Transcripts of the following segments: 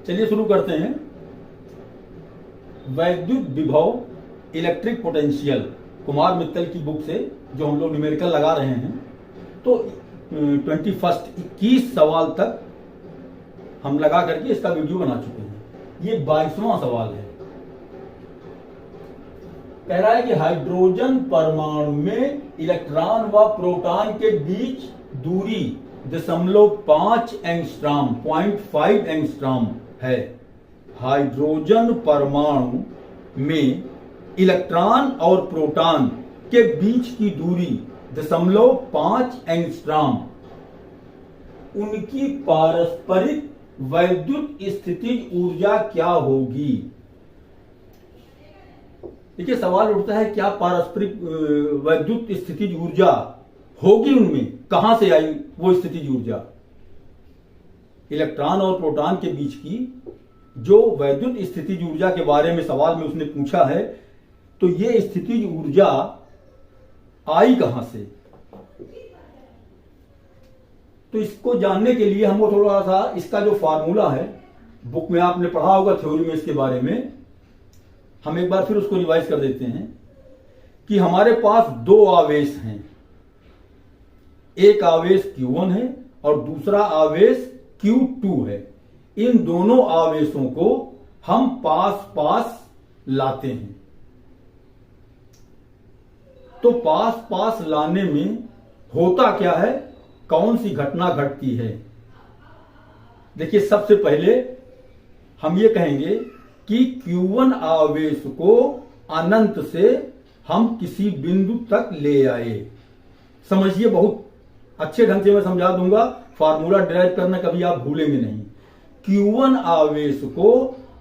चलिए शुरू करते हैं। वैद्युत विभव इलेक्ट्रिक पोटेंशियल, कुमार मित्तल की बुक से जो हम लोग न्यूमेरिकल लगा रहे हैं। तो 21 सवाल तक हम लगा करके इसका वीडियो बना चुके हैं। ये 22वां सवाल है। कह रहा है कि हाइड्रोजन परमाणु में इलेक्ट्रॉन व प्रोटॉन के बीच दूरी 0.5 एंगस्ट्रॉम 0.5 एंगस्ट्रॉम है। हाइड्रोजन परमाणु में इलेक्ट्रॉन और प्रोटॉन के बीच की दूरी 0.5 एंगस्ट्रॉम। उनकी पारस्परिक वैद्युत स्थितिज ऊर्जा क्या होगी? देखिए सवाल उठता है क्या पारस्परिक वैद्युत स्थितिज ऊर्जा होगी, उनमें कहां से आई वो स्थितिज ऊर्जा? इलेक्ट्रॉन और प्रोटॉन के बीच की जो वैद्युत स्थितिज ऊर्जा के बारे में सवाल में उसने पूछा है, तो ये स्थितिज ऊर्जा आई कहां से? तो इसको जानने के लिए हमको थोड़ा सा इसका जो फार्मूला है, बुक में आपने पढ़ा होगा थ्योरी में इसके बारे में, हम एक बार फिर उसको रिवाइज कर देते हैं कि हमारे पास दो आवेश हैं। एक आवेश Q1 है और दूसरा आवेश Q2 है। इन दोनों आवेशों को हम पास पास लाते हैं। तो पास पास लाने में होता क्या है, कौन सी घटना घटती है? देखिए सबसे पहले हम ये कहेंगे कि Q1 आवेश को अनंत से हम किसी बिंदु तक ले आए। समझिए, बहुत अच्छे ढंग से मैं समझा दूंगा, फार्मूला डिराइव करना कभी आप भूलेंगे नहीं। Q1 आवेश को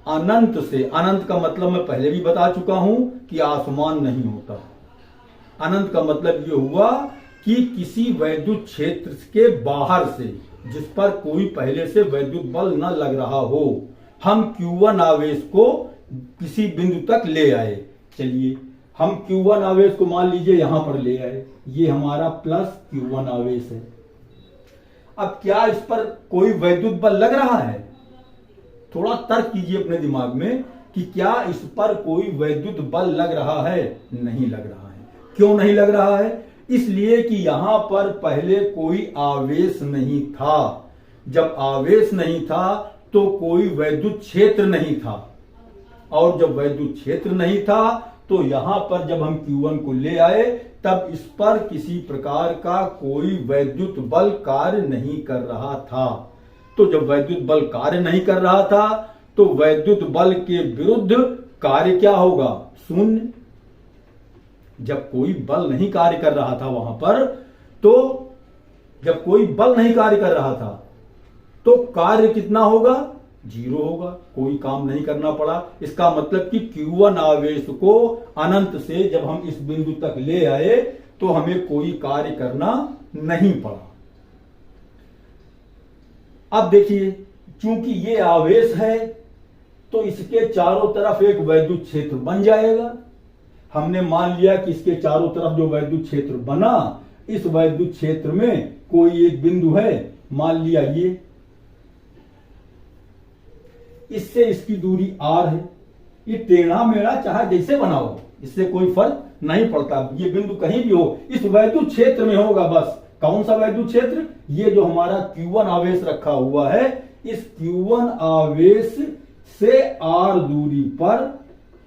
अनंत से, अनंत का मतलब मैं पहले भी बता चुका हूं कि आसमान नहीं होता। अनंत का मतलब ये हुआ कि किसी वैद्युत क्षेत्र के बाहर से, जिस पर कोई पहले से वैद्युत बल न लग रहा हो, हम Q1 आवेश को किसी बिंदु तक ले आए। चलिए हम Q1 आवेश को मान लीजिए यहां पर ले आए, ये हमारा प्लस Q1 आवेश है। अब क्या इस पर कोई वैद्युत बल लग रहा है? थोड़ा तर्क कीजिए अपने दिमाग में कि क्या इस पर कोई वैद्युत बल लग रहा है? नहीं लग रहा है। क्यों नहीं लग रहा है? इसलिए कि यहां पर पहले कोई आवेश नहीं था। जब आवेश नहीं था तो कोई वैद्युत क्षेत्र नहीं था, और जब वैद्युत क्षेत्र नहीं था तो यहां पर जब हम Q1 को ले आए तब इस पर किसी प्रकार का कोई वैद्युत बल कार्य नहीं कर रहा था। तो जब वैद्युत बल कार्य नहीं कर रहा था तो वैद्युत बल के विरुद्ध कार्य क्या होगा? शून्य। जब कोई बल नहीं कार्य कर रहा था वहां पर, तो जब कोई बल नहीं कार्य कर रहा था तो कार्य कितना होगा? 0 होगा। कोई काम नहीं करना पड़ा। इसका मतलब कि Q1 आवेश को अनंत से जब हम इस बिंदु तक ले आए तो हमें कोई कार्य करना नहीं पड़ा। अब देखिए, चूंकि ये आवेश है तो इसके चारों तरफ एक वैद्युत क्षेत्र बन जाएगा। हमने मान लिया कि इसके चारों तरफ जो वैद्युत क्षेत्र बना, इस वैद्युत क्षेत्र में कोई एक बिंदु है, मान लिया ये, इससे इसकी दूरी R है। ये टेढ़ा मेढ़ा चाहे जैसे बनाओ, इससे कोई फर्क नहीं पड़ता। ये बिंदु कहीं भी हो, इस वैद्युत क्षेत्र में होगा बस। कौन सा वैद्युत क्षेत्र? ये जो हमारा Q1 आवेश रखा हुआ है, इस Q1 आवेश से R दूरी पर,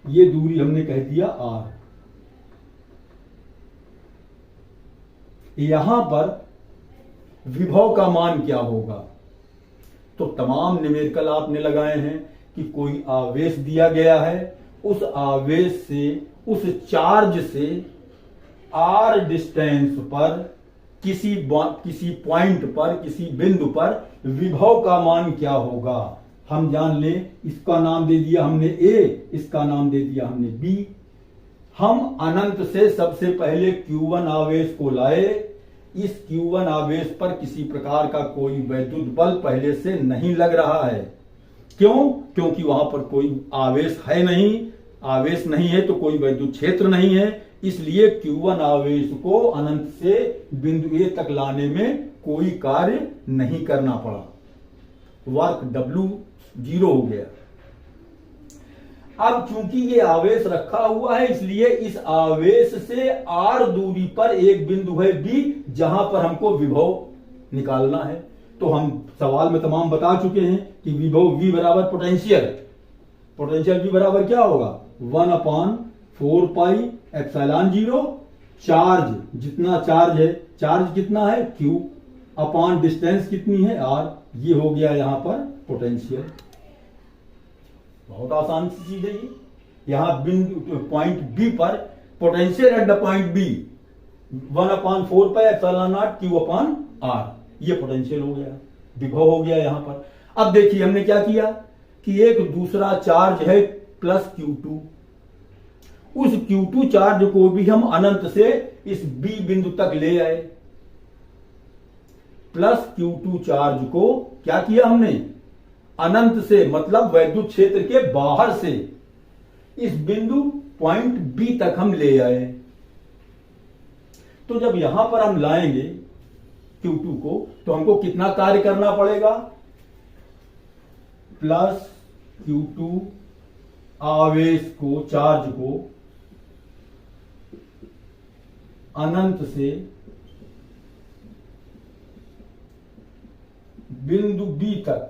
ये दूरी हमने कह दिया R। यहां पर विभव का मान क्या होगा? तो तमाम न्यूमेरिकल आपने लगाए हैं कि कोई आवेश दिया गया है, उस आवेश से, उस चार्ज से R डिस्टेंस पर किसी पॉइंट पर, किसी बिंदु पर विभव का मान क्या होगा? हम जान लें, इसका नाम दे दिया हमने A, इसका नाम दे दिया हमने B। हम अनंत से सबसे पहले Q1 आवेश को लाए। इस Q1 आवेश पर किसी प्रकार का कोई वैद्युत बल पहले से नहीं लग रहा है। क्यों? क्योंकि वहां पर कोई आवेश है नहीं। आवेश नहीं है तो कोई वैद्युत क्षेत्र नहीं है। इसलिए Q1 आवेश को अनंत से बिंदु A तक लाने में कोई कार्य नहीं करना पड़ा। वर्क W जीरो हो गया। अब चूंकि ये आवेश रखा हुआ है, इसलिए इस आवेश से r दूरी पर एक बिंदु है B, जहां पर हमको विभव निकालना है। तो हम सवाल में तमाम बता चुके हैं कि विभव V बराबर पोटेंशियल, पोटेंशियल V बराबर क्या होगा 1/4 पाई एप्सिलॉन 0, चार्ज जितना चार्ज है, चार्ज कितना है Q अपॉन डिस्टेंस कितनी है R, ये हो गया यहां पर पोटेंशियल। बहुत आसान सी चीज है ये। यहां बिंदु पॉइंट बी पर potential at the point B 1/4 pi epsilon naught Q upon R, ये पोटेंशियल हो गया, विभव हो गया यहां पर। अब देखिए हमने क्या किया कि एक दूसरा चार्ज है प्लस Q2, उस Q2 चार्ज को भी हम अनंत से इस B बिंदु तक ले आए। प्लस Q2 चार्ज को क्या किया हमने अनंत से, मतलब वैद्युत क्षेत्र के बाहर से इस बिंदु पॉइंट B तक हम ले आए। तो जब यहां पर हम लाएंगे Q2 को, तो हमको कितना कार्य करना पड़ेगा, प्लस Q2 आवेश को, चार्ज को अनंत से बिंदु B तक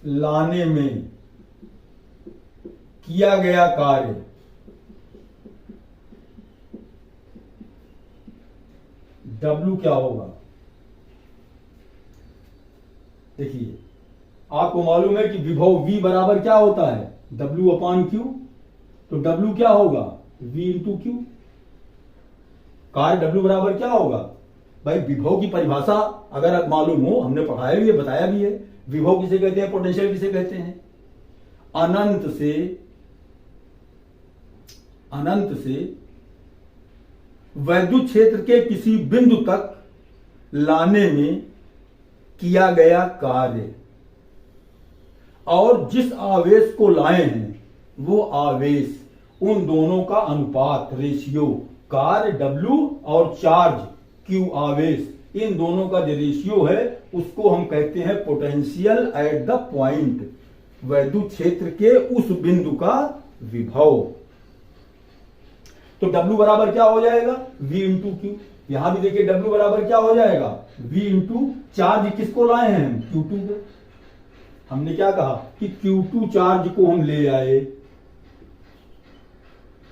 लाने में किया गया कार्य W क्या होगा। देखिए आपको मालूम है कि विभव V बराबर क्या होता है W अपॉन Q, तो W क्या होगा V इंटू Q। कार्य W बराबर क्या होगा भाई, विभव की परिभाषा अगर मालूम हो, हमने पढ़ाया भी है, बताया भी है। विभव किसे कहते हैं, पोटेंशियल किसे कहते हैं, अनंत से वैद्युत क्षेत्र के किसी बिंदु तक लाने में किया गया कार्य, और जिस आवेश को लाए हैं वो आवेश, उन दोनों का अनुपात, रेशियो, कार्य W और चार्ज Q आवेश, इन दोनों का जो रेशियो है उसको हम कहते हैं पोटेंशियल एट द पॉइंट, वैद्युत क्षेत्र के उस बिंदु का विभव। तो W बराबर क्या हो जाएगा V इंटू Q। यहां भी देखिए W बराबर क्या हो जाएगा V इंटू चार्ज किसको लाए हैं हम Q2 को। हमने क्या कहा कि Q2 चार्ज को हम ले आए,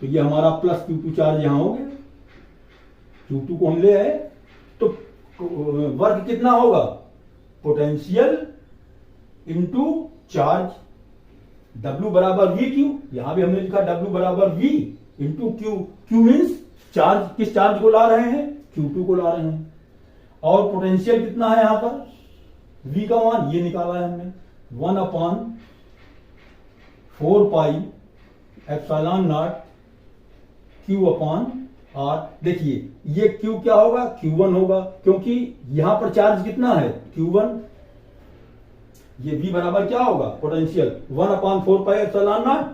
तो ये हमारा प्लस Q2 चार्ज यहां हो गया, Q2 को हम ले आए, तो वर्क कितना होगा पोटेंशियल इंटू चार्ज, W बराबर V Q। यहां भी हमने लिखा W बराबर V into Q। Q means charge, किस चार्ज को ला रहे हैं Q2 को ला रहे हैं, और पोटेंशियल कितना है यहां पर V का मान ये निकाला है हमने 1/4 pi epsilon naught Q upon R। देखिए ये Q क्या होगा Q1 होगा, क्योंकि यहां पर चार्ज कितना है Q1। ये V बराबर क्या होगा potential 1/4 pi epsilon not,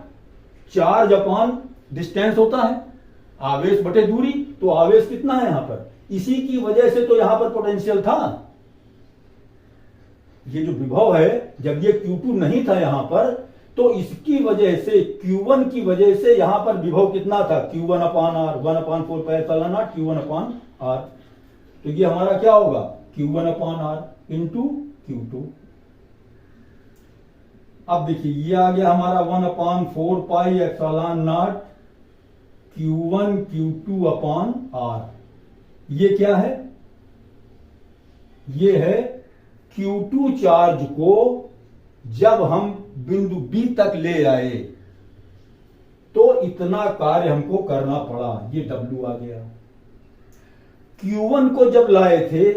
charge upon distance होता है आवेश बटे दूरी, तो आवेश कितना है यहां पर, इसी की वजह से तो यहां पर पोटेंशियल था। ये जो विभव है, जब ये Q2 नहीं था यहां पर, तो इसकी वजह से Q1 की वजह से यहां पर विभव कितना था Q1 upon R, 1/4 pi epsilon not Q1 upon R। तो ये हमारा क्या होगा Q1 upon R into Q2। अब देखिए ये आ गया हमारा 1/4 pi epsilon not Q1 Q2 upon R। ये क्या है, ये है Q2 चार्ज को जब हम बिंदु B तक ले आए तो इतना कार्य हमको करना पड़ा, ये W आ गया। Q1 को जब लाए थे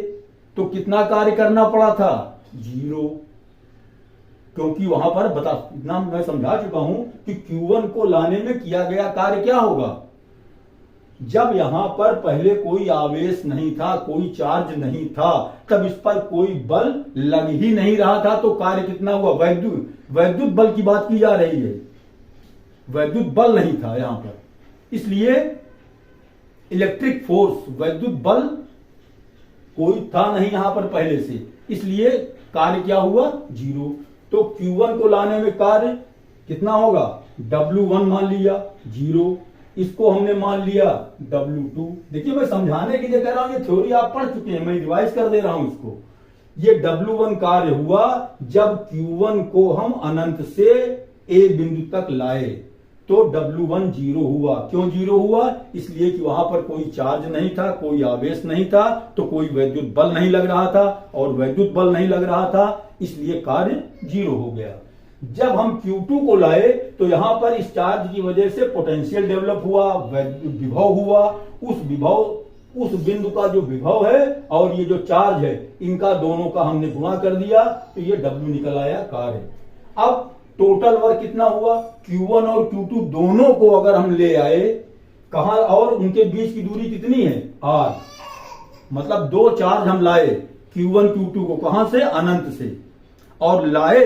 तो कितना कार्य करना पड़ा था 0, क्योंकि वहां पर बता, इतना मैं समझा चुका हूं कि Q1 को लाने में किया गया कार्य क्या होगा, जब यहां पर पहले कोई आवेश नहीं था, कोई चार्ज नहीं था, तब इस पर कोई बल लग ही नहीं रहा था, तो कार्य कितना हुआ, वैद्युत बल की बात की जा रही है, वैद्युत बल नहीं था यहां पर, इसलिए इलेक्ट्रिक फोर्स, वैद्युत बल कोई था नहीं यहां पर पहले से, इसलिए कार्य क्या हुआ, 0। तो Q1 को लाने में कार्य कितना होगा, W1 मान लिया 0, इसको हमने मान लिया W2। देखिए मैं समझाने के लिए कह रहा हूं, ये थ्योरी आप पढ़ चुके हैं, मैं रिवाइज कर दे रहा हूं इसको। ये W1 कार्य हुआ जब Q1 को हम अनंत से A बिंदु तक लाए, तो W1 0 हुआ। क्यों 0 हुआ, इसलिए कि वहां पर कोई चार्ज नहीं था, कोई आवेश नहीं था, तो कोई वैद्युत बल नहीं लग रहा था, और वैद्युत बल नहीं लग रहा था, इसलिए कार्य 0 हो गया। जब हम Q2 को लाए तो यहां पर इस चार्ज की वजह से पोटेंशियल डेवलप हुआ, विभव हुआ। उस बिंदु का जो विभव है और ये जो चार्ज है, इनका दोनों का हमने गुणा कर दिया, तो ये W निकल आया कार्य। अब टोटल वर्क कितना हुआ, Q1 और Q2 दोनों को अगर हम ले आए कहां, और उनके बीच की दूरी कितनी है, R, मतलब दो चार्ज हम लाए Q1 Q2 को, कहां से, अनंत से, और लाए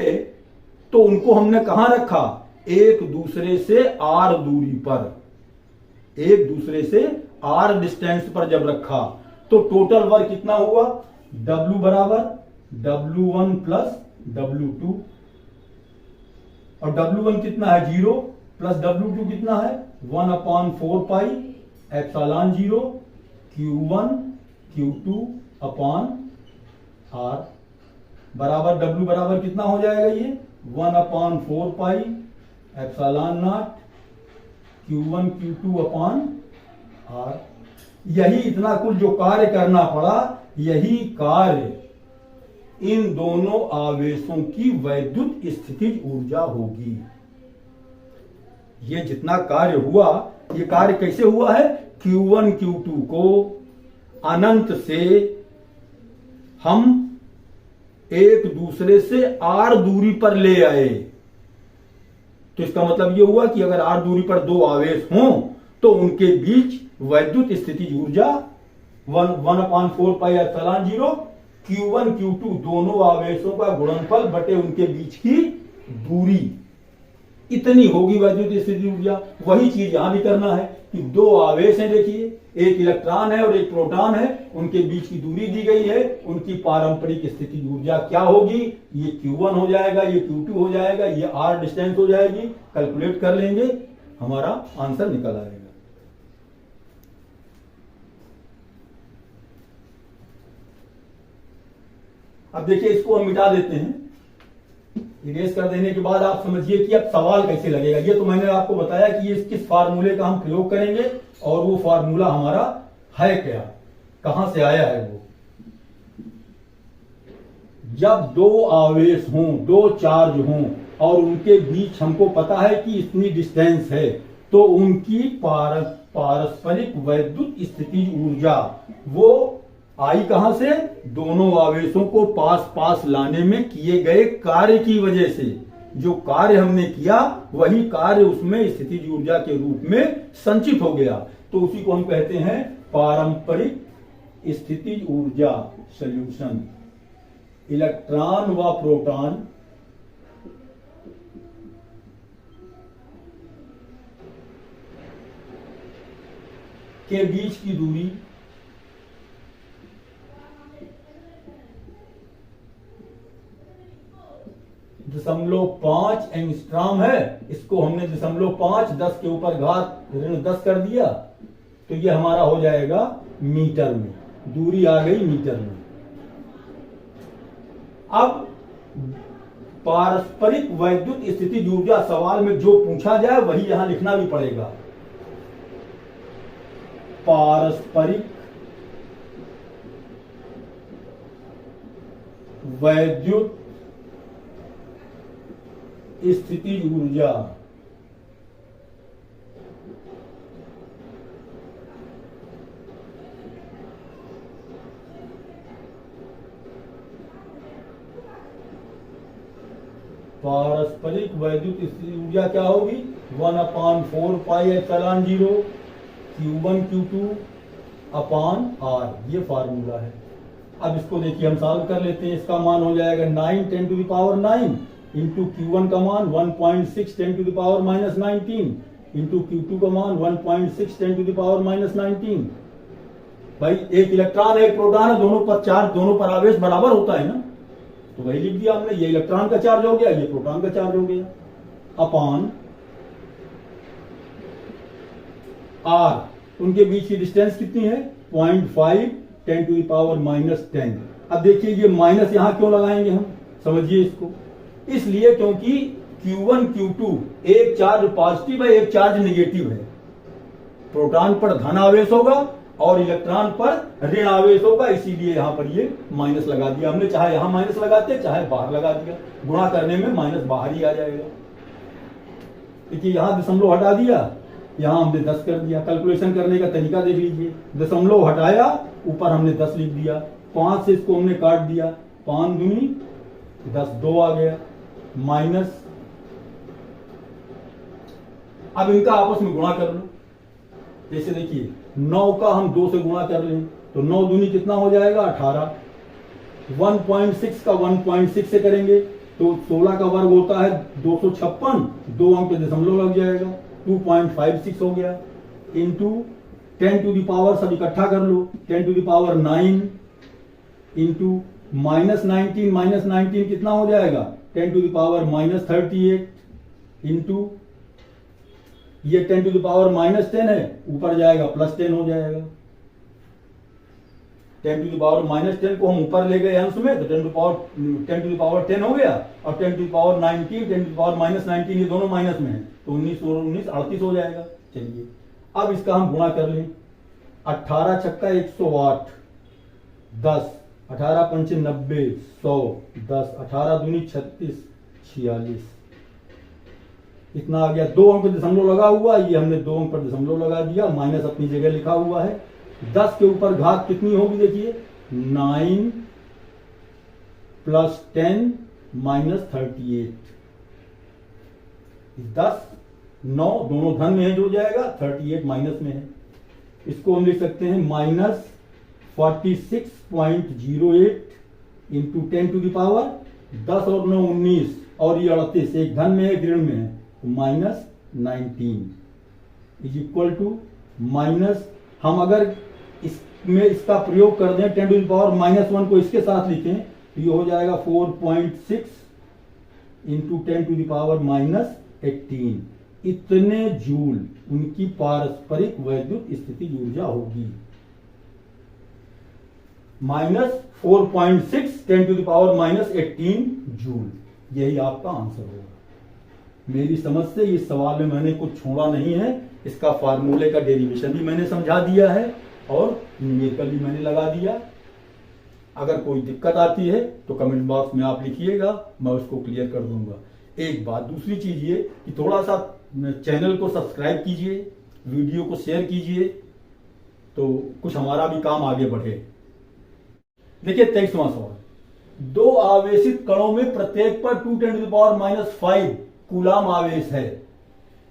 तो उनको हमने कहां रखा, एक दूसरे से R दूरी पर, एक दूसरे से R डिस्टेंस पर जब रखा, तो टोटल वर्क कितना हुआ, W बराबर W1 प्लस W2, और W1 कितना है 0, प्लस W2 कितना है 1/4 pi epsilon 0 Q1 Q2 upon R, बराबर W बराबर कितना हो जाएगा, ये 1/4 pi epsilon not Q1 Q2 upon R। यही इतना कुल जो कार्य करना पड़ा, यही कार्य इन दोनों आवेशों की वैद्युत स्थितिज ऊर्जा होगी। ये जितना कार्य हुआ, ये कार्य कैसे हुआ है, Q1 Q2 को अनंत से हम एक दूसरे से R दूरी पर ले आए। तो इसका मतलब ये हुआ कि अगर R दूरी पर दो आवेश हों तो उनके बीच वैद्युत स्थितिज ऊर्जा 1/4 पाई एप्सिलॉन 0 Q1 Q2 दोनों आवेशों का गुणनफल बटे उनके बीच की दूरी, इतनी होगी वैद्युत स्थितिज ऊर्जा। वही चीज यहां भी करना है कि दो आवेश हैं, देखिए एक इलेक्ट्रॉन है और एक प्रोटॉन है, उनके बीच की दूरी दी गई है, उनकी पारंपरिक स्थितिज ऊर्जा क्या होगी, ये Q1 हो जाएगा, ये Q2 हो जाएगा, ये R डिस्टेंस हो जाएगी। कैलकुलेट कर लेंगे, हमारा आंसर निकल आएगा। अब देखिए इसको हम मिटा देते हैं, इरेज कर देने के बाद आप समझिए कि अब सवाल कैसे लगेगा। ये तो मैंने आपको बताया कि ये किस फार्मूले का हम प्रयोग करेंगे, और वो फार्मूला हमारा है क्या, कहां से आया है वो। जब दो आवेश हों, दो चार्ज हों, और उनके बीच हमको पता है कि इतनी डिस्टेंस है, तो उनकी पारस्परिक वैद्युत स्थितिज ऊर्जा वो आई कहां से, दोनों आवेशों को पास पास लाने में किए गए कार्य की वजह से। जो कार्य हमने किया वही कार्य उसमें स्थितिज ऊर्जा के रूप में संचित हो गया, तो उसी को हम कहते हैं पारंपरिक स्थितिज ऊर्जा सॉल्यूशन। इलेक्ट्रॉन व प्रोटॉन के बीच की दूरी 0.5 एंगस्ट्रॉम है, इसको हमने 0.5 10 के ऊपर घात -10 कर दिया, तो ये हमारा हो जाएगा मीटर में, दूरी आ गई मीटर में। अब पारस्परिक वैद्युत स्थितिज ऊर्जा सवाल में जो पूछा जाए वही यहां लिखना भी पड़ेगा। पारस्परिक वैद्युत स्थितिज ऊर्जा पारस्परिक वैद्युत स्थितिज ऊर्जा क्या होगी, 1/4 pi epsilon 0 Q1 Q2 upon R, ये फार्मूला है। अब इसको देखिए हम सॉल्व कर लेते हैं। इसका मान हो जाएगा 9 10⁹ इंटू Q1 का मान 1.6 10⁻⁻19 इंटू Q2 का मान 1.6 10⁻⁻19। भाई एक इलेक्ट्रॉन है एक प्रोटॉन है, दोनों पर चार्ज, दोनों पर आवेश बराबर होता है ना, तो वही लिख दिया हमने, ये इलेक्ट्रॉन का चार्ज हो गया, ये प्रोटॉन का चार्ज हो गया, अपॉन आर। उनके बीच की डिस्टेंस कितनी है 0.5 10⁻⁻10। अब देखिए ये माइनस यहां क्यों लगाएंगे हम, समझिए इसको। इसलिए क्योंकि Q1 Q2 एक चार्ज पॉजिटिव है एक चार्ज निगेटिव है, प्रोटॉन पर धन आवेश होगा और इलेक्ट्रॉन पर ऋण आवेश होगा, इसीलिए यहां पर ये माइनस लगा दिया हमने। चाहे यहां माइनस लगाते चाहे बाहर लगा दिया, गुणा करने में माइनस बाहर ही आ जाएगा। देखिए यहां दशमलव हटा दिया, यहां हमने 10 कर दिया। कैलकुलेशन करने का तरीका देख लीजिए, दशमलव हटाया ऊपर हमने 10 लिख दिया, 5 से इसको हमने काट दिया, 5 दूनी 10, 2 आ गया माइनस। अब इनका आपस में गुणा कर लो, जैसे देखिए 9 का हम 2 से गुणा कर लें तो 9 दूनी कितना हो जाएगा 18। 1.6 का 1.6 से करेंगे तो 16 का वर्ग होता है 256, 2 अंक पे दशमलव लग जाएगा, 2.56 हो गया, इंटू 10 टू द पावर, सब इकट्ठा कर लो, 10 टू द पावर 9 इंटू -19 कितना हो जाएगा 10 टू द पावर -38 इंटू ये 10 टू द पावर -10 है, ऊपर जाएगा +10 हो जाएगा। 10 टू द पावर -10 को हम ऊपर ले गए अंश में तो 10 टू द पावर 10 हो गया, और 10 to the power 19 10 to the power -19 ये दोनों माइनस में है तो 19 और 19 38 हो जाएगा। चलिए अब इसका हम गुणा कर लें, 18 छक्का 108, 10 18 पंचे 90, 100, 10 18 दूनी 36, 46 इतना आ गया। 2 अंक पर दशमलव लगा हुआ, ये हमने 2 अंक पर दशमलव लगा दिया, माइनस अपनी जगह लिखा हुआ है। 10 के ऊपर घात कितनी होगी देखिए 9 + 10 -38, 10 9 दोनों धन में है जुड़ जाएगा, 38 माइनस में है। इसको हम लिख सकते हैं -46.08 इंटू 10 टू द पावर 10 और 9 19 और ये 38 एक धन में है एक ऋण में है तो -19 इज इक्वल टू माइनस, हम अगर इसमें इसका प्रयोग कर दें 10 टू द पावर -1 को इसके साथ लिखें तो ये हो जाएगा 4.6 इंटू 10 टू द पावर -18। इतने जूल उनकी पारस्परिक वैद्युत स्थिति ऊर्जा होगी, -4.6 10 टू द पावर -18 जूल। यही आपका आंसर होगा। मेरी समझ से इस सवाल में मैंने कुछ छोड़ा नहीं है, इसका फार्मूले का डेरिवेशन भी मैंने समझा दिया है और न्यूमेरिकल भी मैंने लगा दिया। अगर कोई दिक्कत आती है तो कमेंट बॉक्स में आप लिखिएगा, मैं उसको क्लियर कर दूंगा। एक बात, दूसरी चीज ये कि थोड़ा सा चैनल को सब्सक्राइब कीजिए, वीडियो को शेयर कीजिए तो कुछ हमारा भी काम आगे बढ़े। देखिए 23वां सवाल, 2 आवेशित कणों में प्रत्येक पर 2 10 टू द पावर -5 कूलाम आवेश है।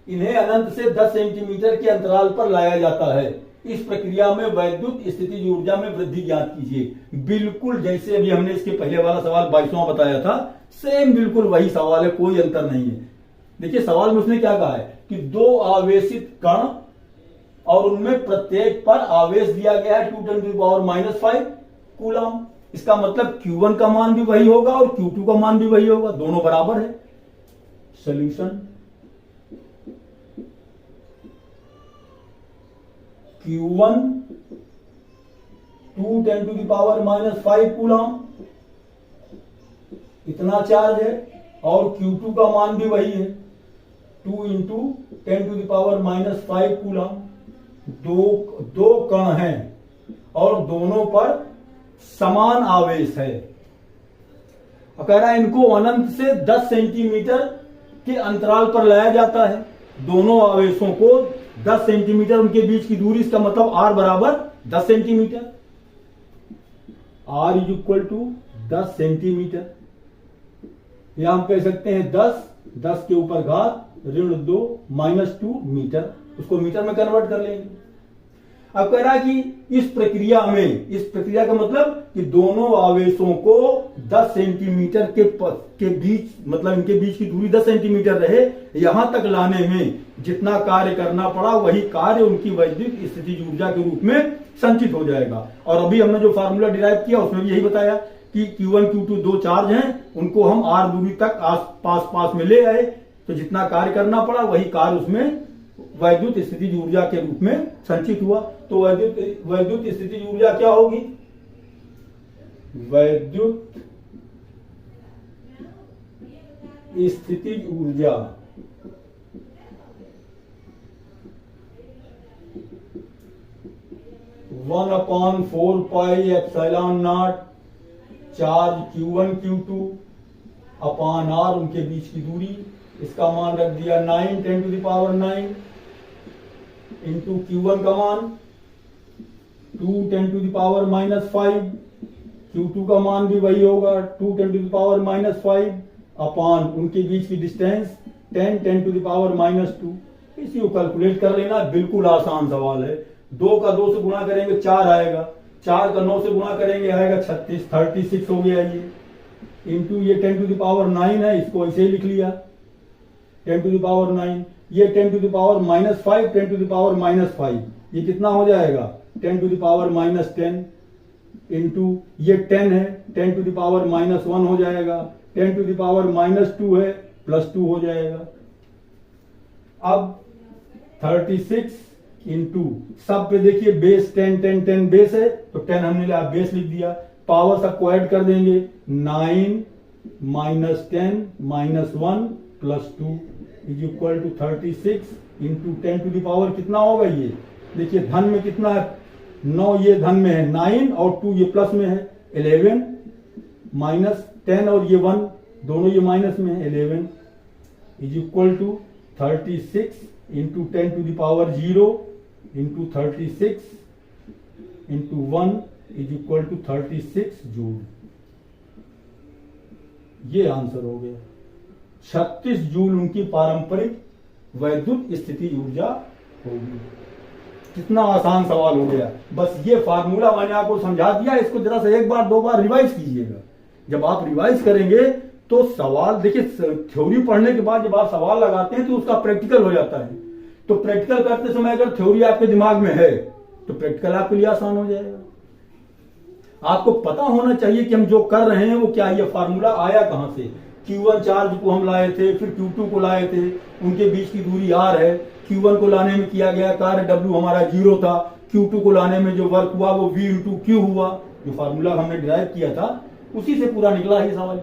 इन्हें अनंत से 10 सेंटीमीटर के अंतराल पर लाया जाता है। इस प्रक्रिया में वैद्युत स्थितिज ऊर्जा में वृद्धि ज्ञात कीजिए। बिल्कुल जैसे अभी हमने इसके पहले वाला सवाल 22वां बताया था, सेम बिल्कुल वही सवाल है, कोई अंतर नहीं है। देखिए सवाल में उसने क्या कहा है कि 2 आवेशित कण और उनमें प्रत्येक पर आवेश दिया गया है 2 10 टू द पावर -5 कूलाम। इसका मतलब Q1 का मान भी वही होगा और Q2 का मान भी वही होगा, दोनों बराबर है। Solution, Q1 2 10 to the power -5 coulomb इतना चार्ज है और Q2 का मान भी वही है 2 into 10 to the power -5 coulomb. दो कण हैं और दोनों पर समान आवेश है। कह रहा है इनको अनंत से 10 सेंटीमीटर के अंतराल पर लाया जाता है। दोनों आवेशों को 10 सेंटीमीटर उनके बीच की दूरी, इसका मतलब R बराबर 10 centimetre, R is equal to 10 centimetre. या हम कह सकते हैं 10 के ऊपर घात -2 -2 मीटर, उसको मीटर में कन्वर्ट कर लेंगे। अब कह रहा है कि इस प्रक्रिया का मतलब कि दोनों आवेशों को 10 सेंटीमीटर के बीच, मतलब इनके बीच की दूरी 10 सेंटीमीटर रहे, यहां तक लाने में जितना कार्य करना पड़ा वही कार्य उनकी वैद्युत स्थितिज ऊर्जा के रूप में संचित हो जाएगा। और अभी हमने जो फार्मूला डिराइव किया उसमें भी यही बताया कि Q1 Q2 दो चार्ज हैं, उनको हम R दूरी तक पास में ले आए, तो जितना कार्य करना पड़ा वही कार्य उसमें वैद्युत स्थितिज ऊर्जा के रूप में संचित हुआ। तो वैद्युत स्थितिज ऊर्जा क्या होगी? वैद्युत स्थितिज ऊर्जा one upon 4 pi epsilon not charge Q1 Q2 upon R, उनके बीच की दूरी, इसका मान रख दिया 9 10 to the power 9 into Q1 का मान 2 10 टू द पावर -5, Q2 का मान भी वही होगा 2 10 टू द पावर -5 अपॉन उनके बीच की डिस्टेंस 10 10 टू द पावर -2। इसी को कैलकुलेट कर लेना, बिल्कुल आसान सवाल है। 2 का 2 से गुणा करेंगे 4 आएगा, 4 का 9 से गुणा करेंगे आएगा 36 हो गया ये, इंटू ये 10 टू द पावर 9 है, इसको ऐसे ही लिख लिया 10 टू द पावर 9, ये 10 to the power -5 10 to the power -5, ये कितना हो जाएगा 10 टू द पावर -10 इंटू ये 10 है 10 टू द पावर -1 हो जाएगा, 10 टू द पावर -2 है +2 हो जाएगा। अब 36 इंटू सब पे देखिए बेस 10 10 10 बेस है, तो 10 हमने लिया बेस लिख दिया, पावर सबको ऐड कर देंगे 9 -10 -1 +2 is equal to 36 into 10 to the power कितना होगा ये, देखिए धन में कितना है 9, ये धन में है 9 और 2 ये प्लस में है 11 -10 और ये 1 दोनों ये माइनस में है 11 is equal to 36 into 10 to the power 0 into 36 into 1 is equal to 36 joule. ये आंसर हो गया। 36 जूल उनकी पारंपरिक वैद्युत स्थिति ऊर्जा होगी। कितना आसान सवाल हो गया। बस ये फार्मूला मैंने आपको समझा दिया, इसको जरा सा एक बार दो बार रिवाइज कीजिएगा। जब आप रिवाइज करेंगे तो सवाल देखिए, थ्योरी पढ़ने के बाद जब आप सवाल लगाते हैं तो उसका प्रैक्टिकल हो जाता है। तो प्रैक्टिकल करते समय अगर थ्योरी आपके दिमाग में है तो प्रैक्टिकल आपके लिए आसान हो जाएगा। आपको पता होना चाहिए कि हम जो कर रहे हैं वो क्या, ये फार्मूला आया कहां से। Q1 चार्ज को हम लाए थे, फिर Q2 को लाए थे, उनके बीच की दूरी R है। Q1 को लाने में किया गया कार्य W हमारा 0 था, Q2 को लाने में जो वर्क हुआ वो V × Q हुआ। जो फार्मूला हमने डिराइव किया था उसी से पूरा निकला है सवाल।